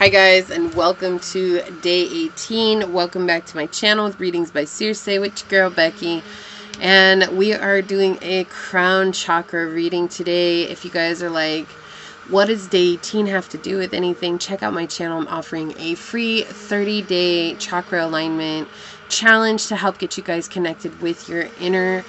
Hi guys, and welcome to day 18. Welcome back to my channel with readings by Circe with your girl Becky. And we are doing a crown chakra reading today. If you guys are like, what does day 18 have to do with anything? Check out my channel. I'm offering a free 30-day chakra alignment challenge to help get you guys connected with your inner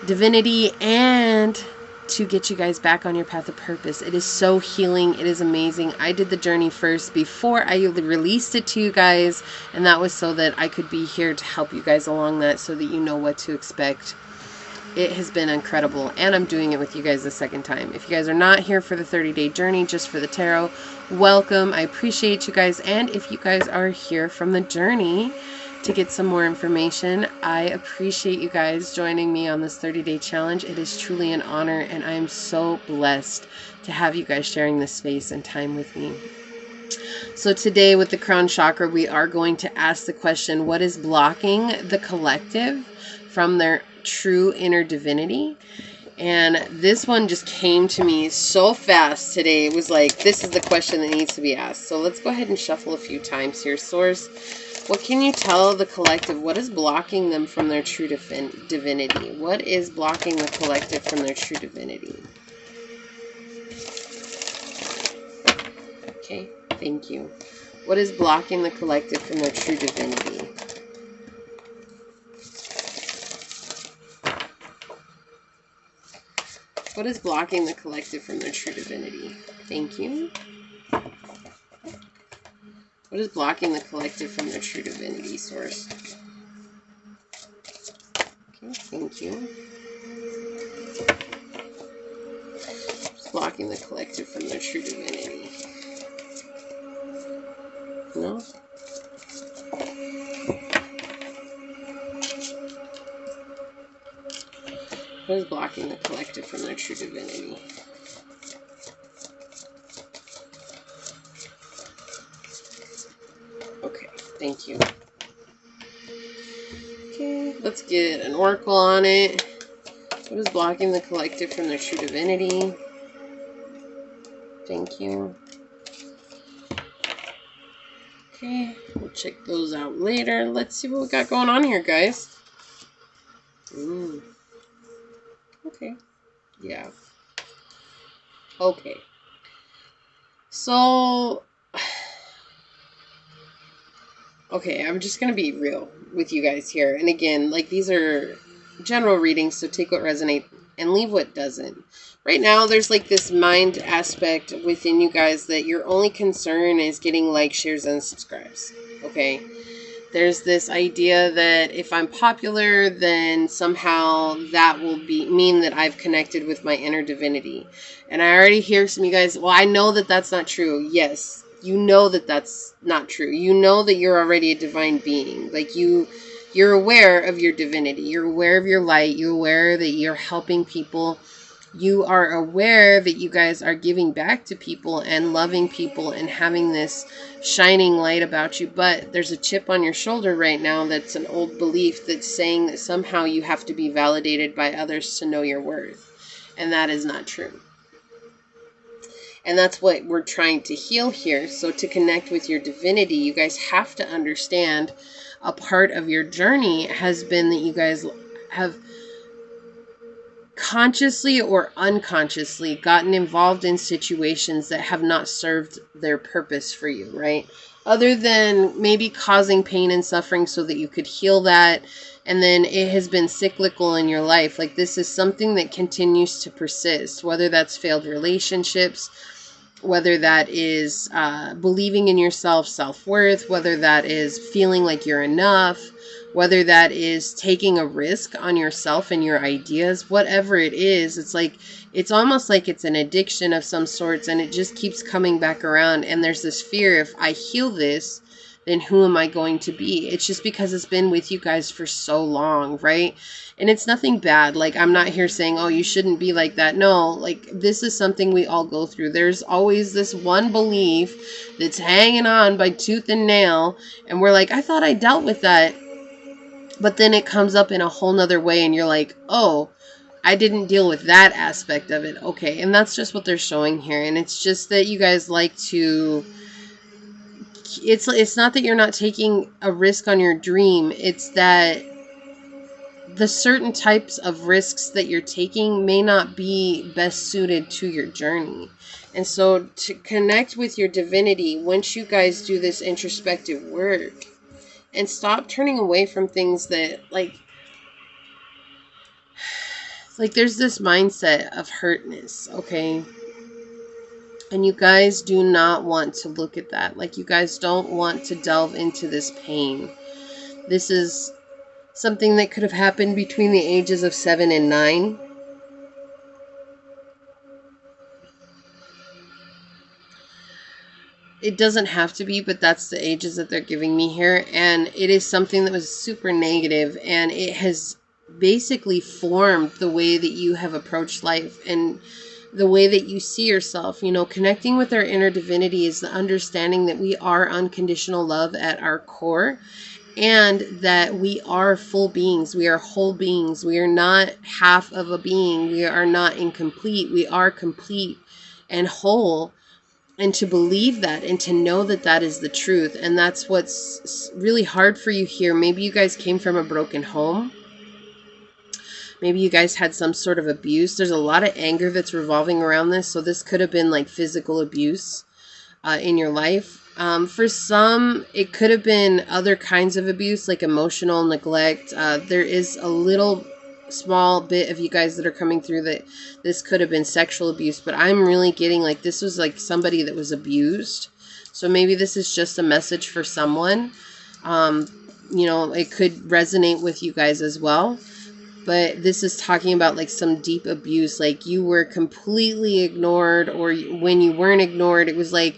divinity and to get you guys back on your path of purpose. It is so healing. It is amazing. I did the journey first before I released it to you guys, and that was so that I could be here to help you guys along that, so that you know what to expect. It has been incredible, and I'm doing it with you guys the second time. If you guys are not here for the 30-day journey, just for the tarot, welcome. I appreciate you guys. And if you guys are here from the journey to get some more information, I appreciate you guys joining me on this 30-day challenge. It is truly an honor, and I am so blessed to have you guys sharing this space and time with me. So today with the crown chakra, we are going to ask the question, what is blocking the collective from their true inner divinity? And this one just came to me so fast today. It was like, this is the question that needs to be asked. So let's go ahead and shuffle a few times here. Source, what can you tell the collective? What is blocking them from their true divinity? What is blocking the collective from their true divinity? Okay, thank you. What is blocking the collective from their true divinity? What is blocking the collective from their true divinity? Thank you. What is blocking the collective from their true divinity, source? Okay, thank you. What's blocking the collective from their true divinity? No? What is blocking the collective from their true divinity? Okay, thank you. Okay, let's get an oracle on it. What is blocking the collective from their true divinity? Thank you. Okay, we'll check those out later. Let's see what we got going on here, guys. Okay. Yeah. Okay. So, okay, I'm just going to be real with you guys here. And again, like, these are general readings, so take what resonates and leave what doesn't. Right now, there's like this mind aspect within you guys that your only concern is getting likes, shares, and subscribes. Okay? There's this idea that if I'm popular, then somehow that will mean that I've connected with my inner divinity. And I already hear some of you guys, well, I know that that's not true. Yes, you know that that's not true. You know that you're already a divine being. Like, you're aware of your divinity. You're aware of your light. You're aware that you're helping people. You are aware that you guys are giving back to people and loving people and having this shining light about you. But there's a chip on your shoulder right now that's an old belief that's saying that somehow you have to be validated by others to know your worth. And that is not true. And that's what we're trying to heal here. So to connect with your divinity, you guys have to understand a part of your journey has been that you guys have consciously or unconsciously gotten involved in situations that have not served their purpose for you, right? Other than maybe causing pain and suffering so that you could heal that, and then it has been cyclical in your life. Like, this is something that continues to persist, whether that's failed relationships, whether that is believing in yourself, self-worth, whether that is feeling like you're enough, whether that is taking a risk on yourself and your ideas, whatever it is, it's like, it's almost like it's an addiction of some sorts, and it just keeps coming back around. And there's this fear, if I heal this, then who am I going to be? It's just because it's been with you guys for so long, right? And it's nothing bad. Like, I'm not here saying, oh, you shouldn't be like that. No, like, this is something we all go through. There's always this one belief that's hanging on by tooth and nail, and we're like, I thought I dealt with that. But then it comes up in a whole nother way, and you're like, oh, I didn't deal with that aspect of it. Okay, and that's just what they're showing here. And it's just that you guys like to it's not that you're not taking a risk on your dream. It's that the certain types of risks that you're taking may not be best suited to your journey. And so to connect with your divinity, once you guys do this introspective work and stop turning away from things that like there's this mindset of hurtness, okay? And you guys do not want to look at that. Like, you guys don't want to delve into this pain. This is something that could have happened between the ages of 7 and 9. It doesn't have to be, but that's the ages that they're giving me here. And it is something that was super negative, and it has basically formed the way that you have approached life and the way that you see yourself. You know, connecting with our inner divinity is the understanding that we are unconditional love at our core, and that we are full beings. We are whole beings. We are not half of a being. We are not incomplete. We are complete and whole. And to believe that and to know that that is the truth. And that's what's really hard for you here. Maybe you guys came from a broken home. Maybe you guys had some sort of abuse. There's a lot of anger that's revolving around this. So this could have been like physical abuse in your life. For some, it could have been other kinds of abuse, like emotional neglect. There is a little small bit of you guys that are coming through that this could have been sexual abuse, but I'm really getting like this was like somebody that was abused. So maybe this is just a message for someone. You know, it could resonate with you guys as well. But this is talking about like some deep abuse, like you were completely ignored, or when you weren't ignored, it was like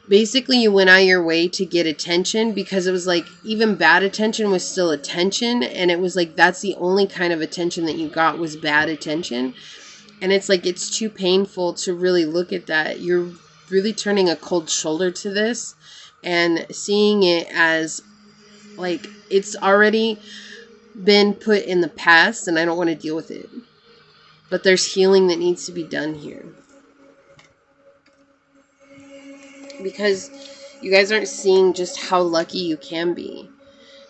basically you went out of your way to get attention, because it was like even bad attention was still attention. And it was like that's the only kind of attention that you got was bad attention. And it's like it's too painful to really look at that. You're really turning a cold shoulder to this and seeing it as like it's already been put in the past and I don't want to deal with it. But there's healing that needs to be done here. Because you guys aren't seeing just how lucky you can be.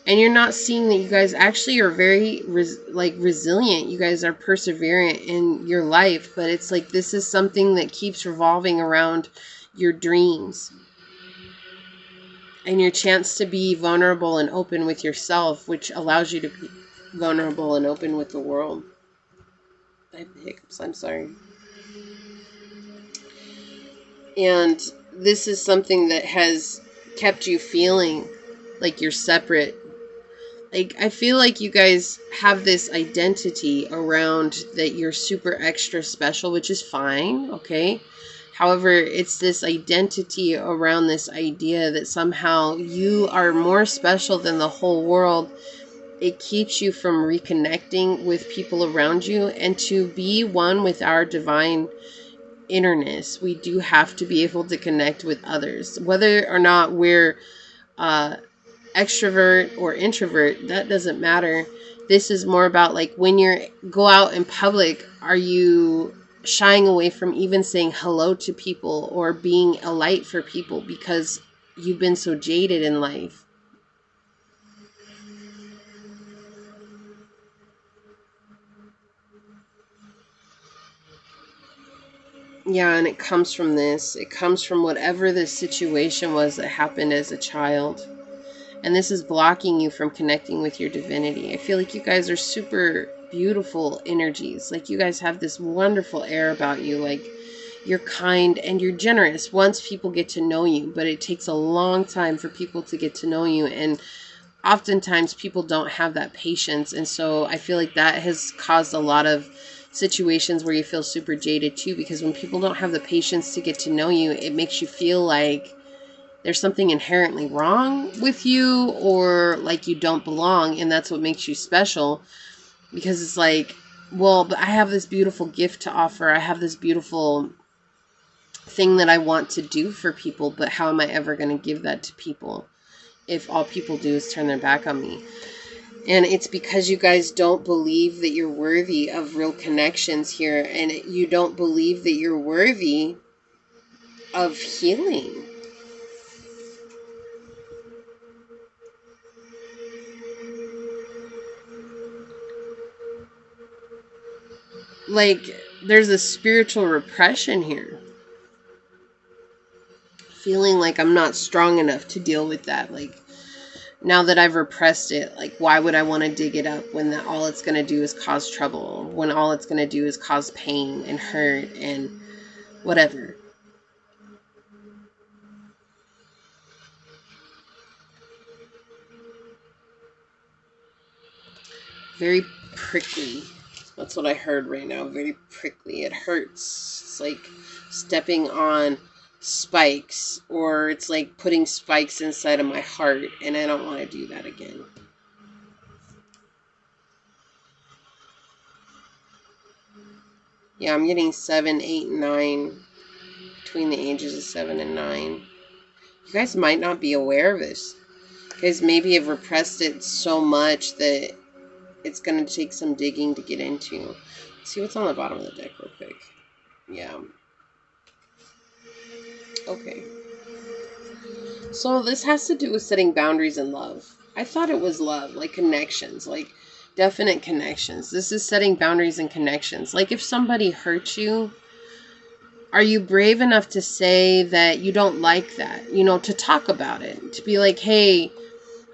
And you're not seeing that you guys actually are very resilient. You guys are perseverant in your life. But it's like this is something that keeps revolving around your dreams. And your chance to be vulnerable and open with yourself, which allows you to be vulnerable and open with the world. I have hiccups, I'm sorry. And this is something that has kept you feeling like you're separate. Like, I feel like you guys have this identity around that you're super extra special, which is fine, okay? However, it's this identity around this idea that somehow you are more special than the whole world. It keeps you from reconnecting with people around you, and to be one with our divine innerness, we do have to be able to connect with others. Whether or not we're extrovert or introvert, that doesn't matter. This is more about like when you go out in public, are you shying away from even saying hello to people or being a light for people because you've been so jaded in life? Yeah, and it comes from this. It comes from whatever this situation was that happened as a child. And this is blocking you from connecting with your divinity. I feel like you guys are super beautiful energies. Like you guys have this wonderful air about you. Like you're kind and you're generous once people get to know you. But it takes a long time for people to get to know you. And oftentimes people don't have that patience. And so I feel like that has caused a lot of situations where you feel super jaded too. Because when people don't have the patience to get to know you, it makes you feel like there's something inherently wrong with you, or like you don't belong, and that's what makes you special. Because it's like, well, but I have this beautiful gift to offer. I have this beautiful thing that I want to do for people, but how am I ever going to give that to people if all people do is turn their back on me? And it's because you guys don't believe that you're worthy of real connections here, and you don't believe that you're worthy of healing. like, there's a spiritual repression here. Feeling like I'm not strong enough to deal with that. Like, now that I've repressed it, like, why would I want to dig it up when all it's going to do is cause trouble? When all it's going to do is cause pain and hurt and whatever. Very prickly. That's what I heard right now. Very prickly. It hurts. It's like stepping on spikes, or it's like putting spikes inside of my heart, and I don't want to do that again. Yeah, I'm getting 7, 8, and 9. Between the ages of 7 and 9. You guys might not be aware of this. You guys maybe have repressed it so much that it's going to take some digging to get into. Let's see what's on the bottom of the deck real quick. Yeah. Okay. So this has to do with setting boundaries in love. I thought it was love, like connections, like definite connections. This is setting boundaries and connections. Like if somebody hurts you, are you brave enough to say that you don't like that? You know, to talk about it, to be like, hey,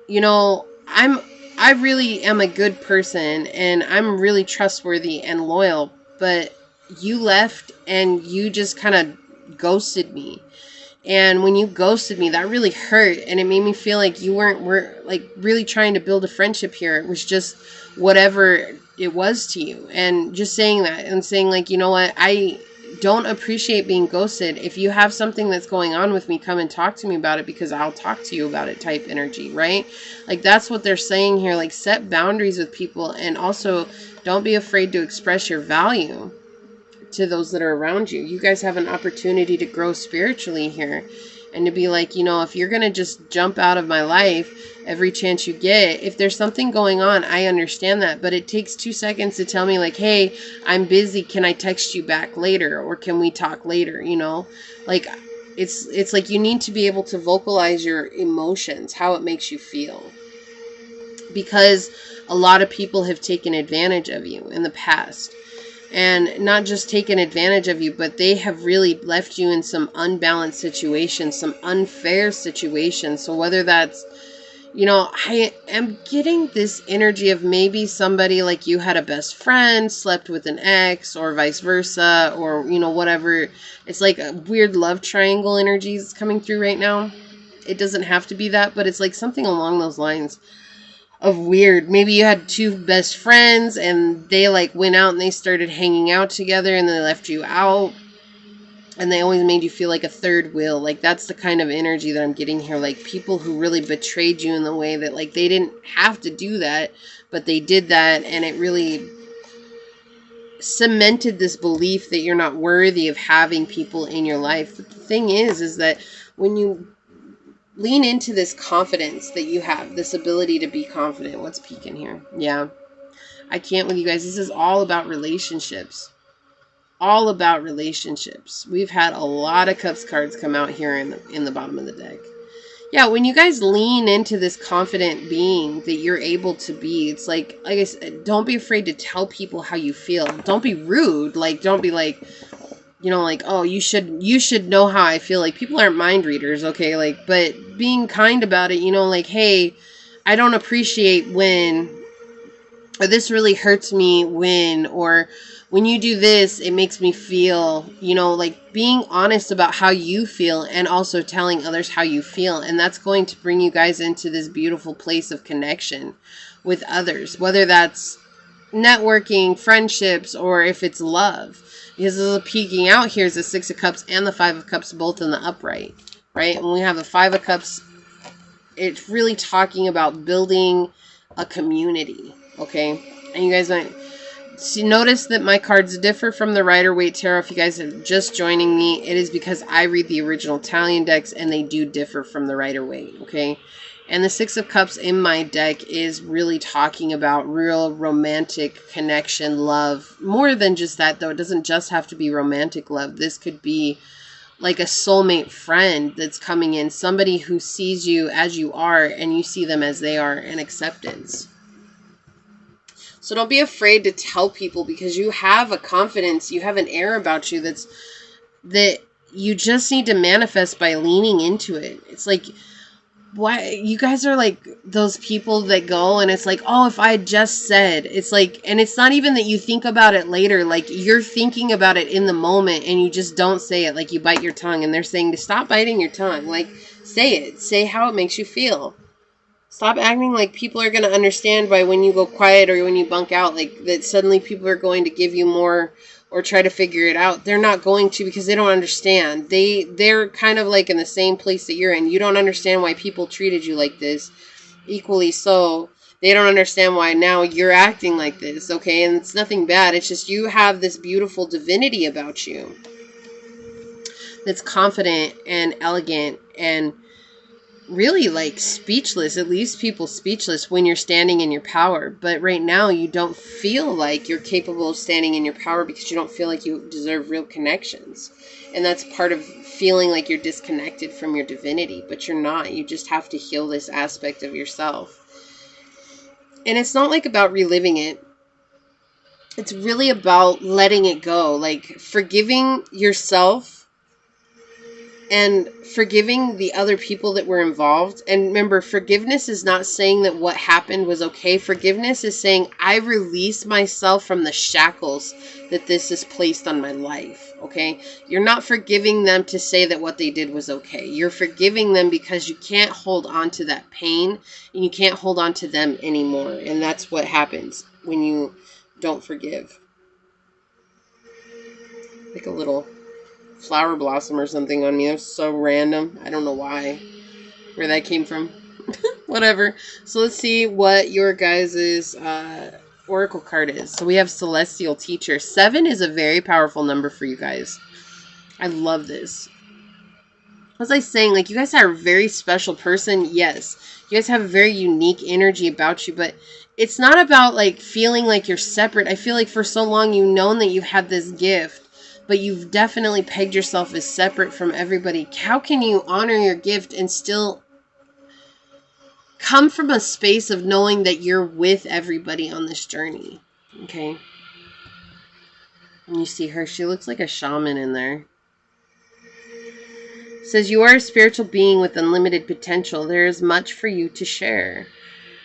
you know, I really am a good person and I'm really trustworthy and loyal, but you left and you just kind of ghosted me. And when you ghosted me, that really hurt, and it made me feel like you were like really trying to build a friendship here. It was just whatever it was to you. And just saying that and saying like, you know what, I don't appreciate being ghosted. If you have something that's going on with me, come and talk to me about it, because I'll talk to you about it type energy, right? Like that's what they're saying here. Like set boundaries with people, and also don't be afraid to express your value to those that are around you. You guys have an opportunity to grow spiritually here, and to be like, you know, if you're going to just jump out of my life every chance you get, if there's something going on, I understand that, but it takes 2 seconds to tell me like, hey, I'm busy, can I text you back later, or can we talk later? You know, like it's like you need to be able to vocalize your emotions, how it makes you feel, because a lot of people have taken advantage of you in the past. And not just taken advantage of you, but they have really left you in some unbalanced situations, some unfair situations. So whether that's, you know, I am getting this energy of maybe somebody like you had a best friend, slept with an ex, or vice versa, or, you know, whatever. It's like a weird love triangle energies coming through right now. It doesn't have to be that, but it's like something along those lines of weird. Maybe you had 2 best friends and they like went out and they started hanging out together and they left you out, and they always made you feel like a third wheel. Like that's the kind of energy that I'm getting here. Like people who really betrayed you in the way that like they didn't have to do that, but they did that, and it really cemented this belief that you're not worthy of having people in your life. But the thing is that when you lean into this confidence that you have, this ability to be confident. What's peeking here? Yeah. I can't with you guys. This is all about relationships. All about relationships. We've had a lot of Cups cards come out here in the bottom of the deck. Yeah, when you guys lean into this confident being that you're able to be, it's like I said, don't be afraid to tell people how you feel. Don't be rude. Like, don't be like, you know, like, oh, you should know how I feel. Like, people aren't mind readers, okay? Like, but being kind about it, you know, like, hey, I don't appreciate when, or this really hurts me when, or when you do this, it makes me feel, you know, like being honest about how you feel, and also telling others how you feel. And that's going to bring you guys into this beautiful place of connection with others, whether that's networking, friendships, or if it's love. Because this is peeking out here is the 6 of Cups and the 5 of Cups both in the upright, right? And when we have the 5 of Cups, it's really talking about building a community, okay? And you guys might notice that my cards differ from the Rider-Waite Tarot. If you guys are just joining me, it is because I read the original Italian decks, and they do differ from the Rider-Waite, okay? And the 6 of Cups in my deck is really talking about real romantic connection, love. More than just that, though. It doesn't just have to be romantic love. This could be like a soulmate friend that's coming in. Somebody who sees you as you are, and you see them as they are, and acceptance. So don't be afraid to tell people, because you have a confidence, you have an air about you that you just need to manifest by leaning into it. It's like, why you guys are like those people that go and it's like, oh, if I just said, it's like, and it's not even that you think about it later, like you're thinking about it in the moment and you just don't say it, like you bite your tongue, and they're saying to stop biting your tongue, like say it, say how it makes you feel. Stop acting like people are going to understand by when you go quiet or when you bunk out, like that suddenly people are going to give you more or try to figure it out. They're not going to, because they don't understand. They're kind of like in the same place that you're in. You don't understand why people treated you like this. Equally so, they don't understand why now you're acting like this, okay? And it's nothing bad. It's just you have this beautiful divinity about you that's confident and elegant and really like speechless. It leaves people speechless when you're standing in your power. But right now you don't feel like you're capable of standing in your power because you don't feel like you deserve real connections. And that's part of feeling like you're disconnected from your divinity, but you're not. You just have to heal this aspect of yourself. And it's not like about reliving it. It's really about letting it go, like forgiving yourself and forgiving the other people that were involved. And remember, forgiveness is not saying that what happened was okay. Forgiveness is saying, I release myself from the shackles that this has placed on my life, okay? You're not forgiving them to say that what they did was okay. You're forgiving them because you can't hold on to that pain and you can't hold on to them anymore. And that's what happens when you don't forgive. Like a little flower blossom or something on me. That was so random. I don't know why. Where that came from. Whatever. So let's see what your guys' oracle card is. So we have Celestial Teacher. 7 is a very powerful number for you guys. I love this. What was I saying? Like, you guys are a very special person. Yes. You guys have a very unique energy about you, but it's not about like feeling like you're separate. I feel like for so long you've known that you had this gift, but you've definitely pegged yourself as separate from everybody. How can you honor your gift and still come from a space of knowing that you're with everybody on this journey? Okay. And you see her, she looks like a shaman in there. It says, you are a spiritual being with unlimited potential. There is much for you to share.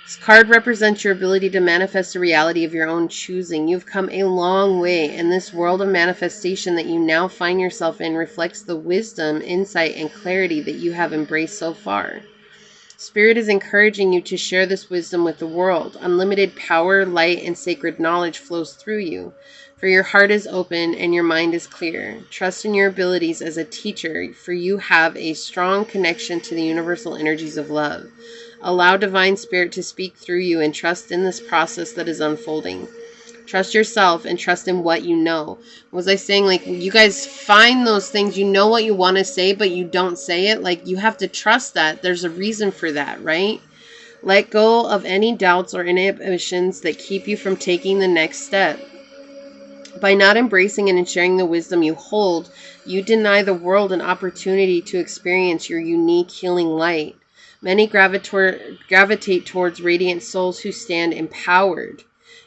This card represents your ability to manifest a reality of your own choosing. You've come a long way, and this world of manifestation that you now find yourself in reflects the wisdom, insight, and clarity that you have embraced so far. Spirit is encouraging you to share this wisdom with the world. Unlimited power, light, and sacred knowledge flows through you, for your heart is open and your mind is clear. Trust in your abilities as a teacher, for you have a strong connection to the universal energies of love. Allow Divine Spirit to speak through you and trust in this process that is unfolding. Trust yourself and trust in what you know. Was I saying, like, you guys find those things, you know what you want to say, but you don't say it? Like, you have to trust that. There's a reason for that, right? Let go of any doubts or inhibitions that keep you from taking the next step. By not embracing and sharing the wisdom you hold, you deny the world an opportunity to experience your unique healing light. Many gravitate towards radiant souls who stand empowered.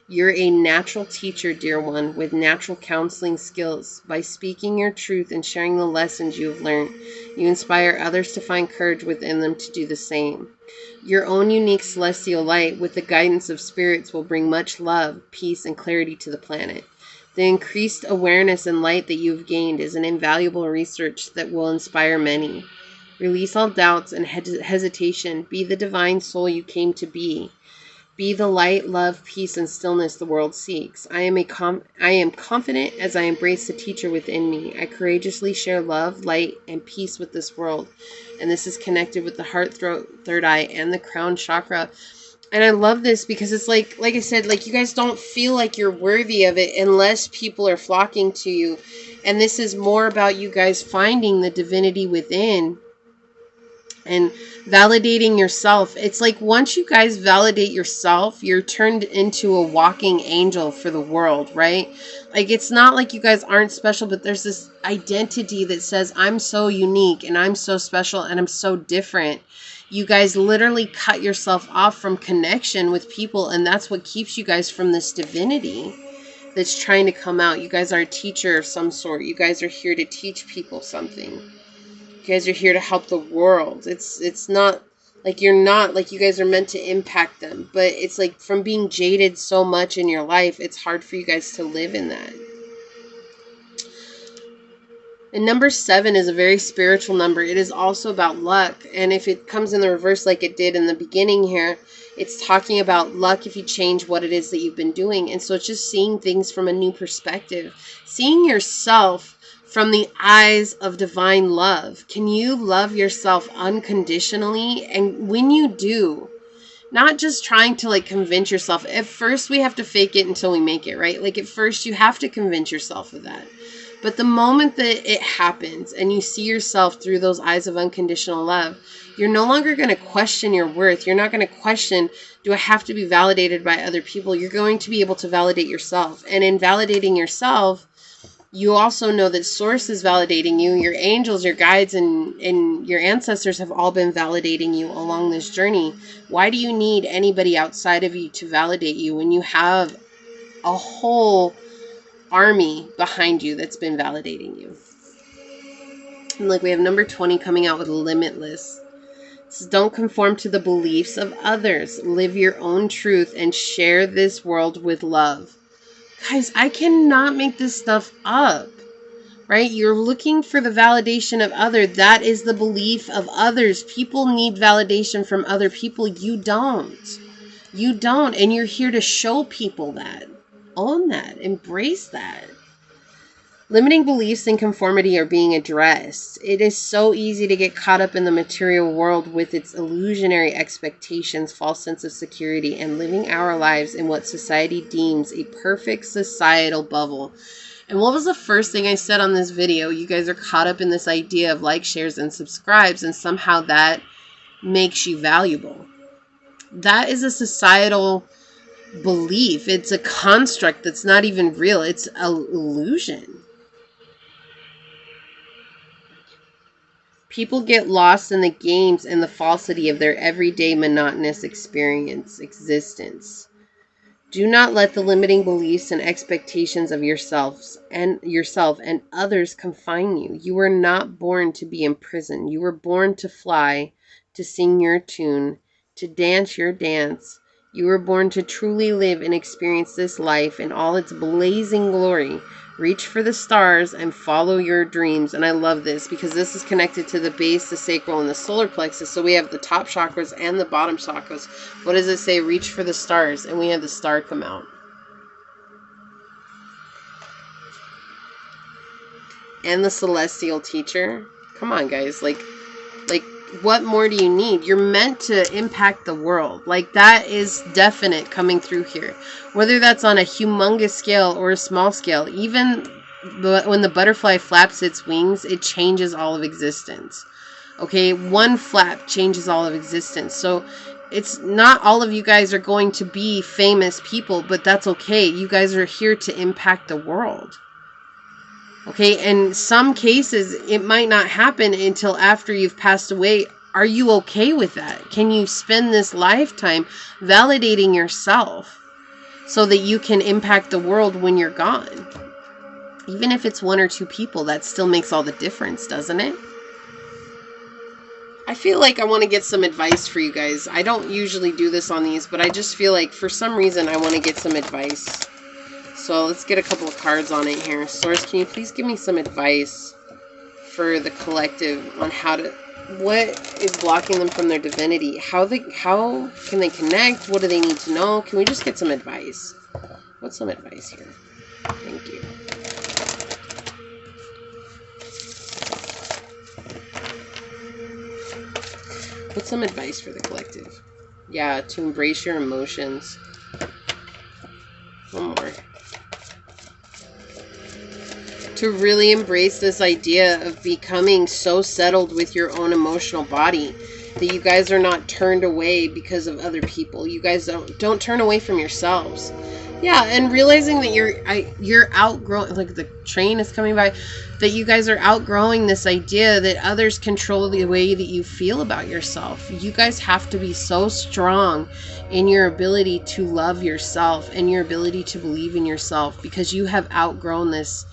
You're a natural teacher, dear one, with natural counseling skills. By speaking your truth and sharing the lessons you have learned, you inspire others to find courage within them to do the same. Your own unique celestial light, with the guidance of spirits, will bring much love, peace, and clarity to the planet. The increased awareness and light that you have gained is an invaluable research that will inspire many. Release all doubts and hesitation. Be the divine soul you came to be. Be the light, love, peace, and stillness the world seeks. I am confident as I embrace the teacher within me. I courageously share love, light, and peace with this world. And this is connected with the heart, throat, third eye, and the crown chakra. And I love this because it's like I said, like, you guys don't feel like you're worthy of it unless people are flocking to you. And this is more about you guys finding the divinity within And validating yourself, it's like once you guys validate yourself, you're turned into a walking angel for the world, right? Like, it's not like you guys aren't special, but there's this identity that says, I'm so unique and I'm so special and I'm so different. You guys literally cut yourself off from connection with people, and that's what keeps you guys from this divinity that's trying to come out. You guys are a teacher of some sort. You guys are here to teach people something. You guys are here to help the world. It's not like you're not like you guys are meant to impact them, but it's like from being jaded so much in your life, it's hard for you guys to live in that. And number 7 is a very spiritual number. It is also about luck. And if it comes in the reverse like it did in the beginning here, it's talking about luck if you change what it is that you've been doing. And so it's just seeing things from a new perspective. Seeing yourself from the eyes of divine love. Can you love yourself unconditionally? And when you do, not just trying to like convince yourself. At first we have to fake it until we make it, right? Like at first you have to convince yourself of that. But the moment that it happens and you see yourself through those eyes of unconditional love, you're no longer going to question your worth. You're not going to question, do I have to be validated by other people? You're going to be able to validate yourself. And in validating yourself, you also know that Source is validating you. Your angels, your guides, and your ancestors have all been validating you along this journey. Why do you need anybody outside of you to validate you when you have a whole army behind you that's been validating you? And like we have number 20 coming out with limitless. It says, don't conform to the beliefs of others. Live your own truth and share this world with love. Guys, I cannot make this stuff up, right? You're looking for the validation of others. That is the belief of others. People need validation from other people. You don't. You don't. And you're here to show people that. Own that. Embrace that. Limiting beliefs and conformity are being addressed. It is so easy to get caught up in the material world with its illusionary expectations, false sense of security, and living our lives in what society deems a perfect societal bubble. And what was the first thing I said on this video? You guys are caught up in this idea of likes, shares, and subscribes, and somehow that makes you valuable. That is a societal belief. It's a construct that's not even real. It's an illusion. People get lost in the games and the falsity of their everyday monotonous existence. Do not let the limiting beliefs and expectations of yourself and others confine you. You were not born to be imprisoned. You were born to fly, to sing your tune, to dance your dance. You were born to truly live and experience this life in all its blazing glory. Reach for the stars and follow your dreams. And I love this because this is connected to the base, the sacral, and the solar plexus. So we have the top chakras and the bottom chakras. What does it say? Reach for the stars. And we have the star come out. And the celestial teacher. Come on, guys. Like, what more do you need? You're meant to impact the world. Like, that is definite coming through here. Whether that's on a humongous scale or a small scale, even when the butterfly flaps its wings, it changes all of existence. Okay, one flap changes all of existence. So it's not all of you guys are going to be famous people, but that's okay. You guys are here to impact the world. Okay, in some cases, it might not happen until after you've passed away. Are you okay with that? Can you spend this lifetime validating yourself so that you can impact the world when you're gone? Even if it's 1 or 2 people, that still makes all the difference, doesn't it? I feel like I want to get some advice for you guys. I don't usually do this on these, but I just feel like for some reason I want to get some advice. So let's get a couple of cards on it here. Source, can you please give me some advice for the collective on what is blocking them from their divinity? How can they connect? What do they need to know? Can we just get some advice? What's some advice here? Thank you. What's some advice for the collective? Yeah, to embrace your emotions. One more. to really embrace this idea of becoming so settled with your own emotional body that you guys are not turned away because of other people. You guys don't turn away from yourselves. Yeah, and realizing that you're outgrowing, like the train is coming by, that you guys are outgrowing this idea that others control the way that you feel about yourself. You guys have to be so strong in your ability to love yourself and your ability to believe in yourself, because you have outgrown this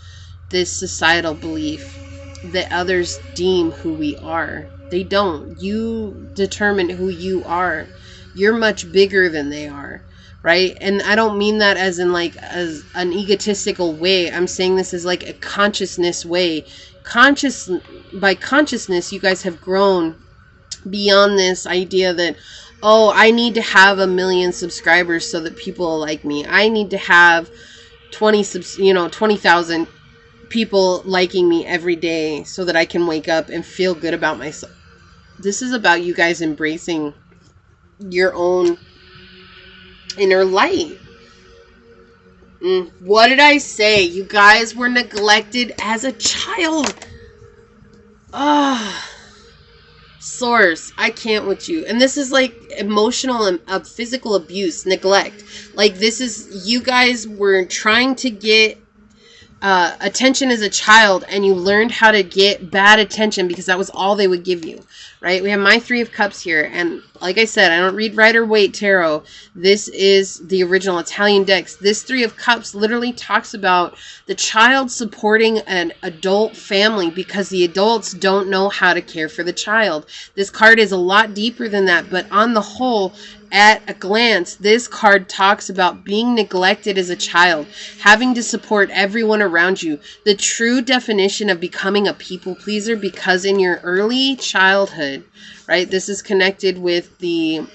societal belief that others deem who we are. They don't. You determine who you are. You're much bigger than they are. Right? And I don't mean that as in like as an egotistical way. I'm saying this as like a consciousness way. By consciousness, you guys have grown beyond this idea that, oh, I need to have 1 million subscribers so that people like me. I need to have 20,000 people liking me every day so that I can wake up and feel good about myself. This is about you guys embracing your own inner light. What did I say? You guys were neglected as a child. Source, I can't with you. And this is like emotional and physical abuse, neglect. Like this is, you guys were trying to get attention as a child, and you learned how to get bad attention because that was all they would give you, right? We have my 3 of Cups here, and like I said, I don't read Rider-Waite Tarot. This is the original Italian decks. This 3 of Cups literally talks about the child supporting an adult family because the adults don't know how to care for the child. This card is a lot deeper than that, but on the whole, at a glance, this card talks about being neglected as a child, having to support everyone around you, the true definition of becoming a people pleaser, because in your early childhood, right, this is connected with the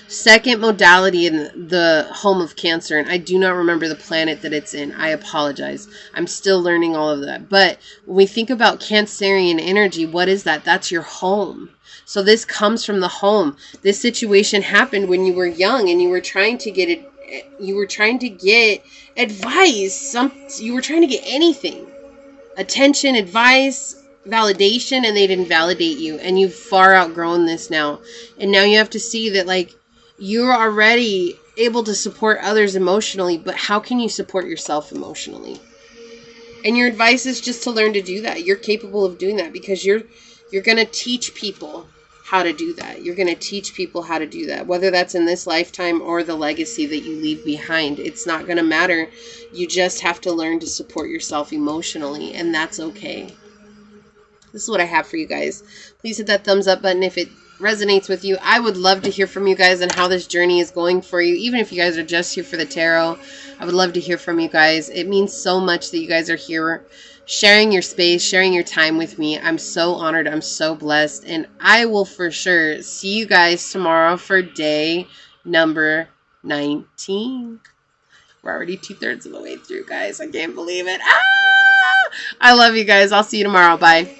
second modality in the home of Cancer, and I do not remember the planet that it's in. I apologize. I'm still learning all of that. But when we think about Cancerian energy, what is that? That's your home. So this comes from the home. This situation happened when you were young and you were trying to get it. You were trying to get advice. You were trying to get anything. Attention, advice, validation, and they didn't validate you. And you've far outgrown this now. And now you have to see that, like, you're already able to support others emotionally, but how can you support yourself emotionally? And your advice is just to learn to do that. You're capable of doing that because you're going to teach people how to do that. You're going to teach people how to do that, whether that's in this lifetime or the legacy that you leave behind. It's not going to matter. You just have to learn to support yourself emotionally, and that's okay. This is what I have for you guys. Please hit that thumbs up button if it resonates with you. I would love to hear from you guys and how this journey is going for you. Even if you guys are just here for the tarot, I would love to hear from you guys. It means so much that you guys are here, sharing your space, sharing your time with me. I'm so honored. I'm so blessed. And I will for sure see you guys tomorrow for day number 19. We're already 2/3 of the way through, guys. I can't believe it. I love you guys. I'll see you tomorrow. Bye.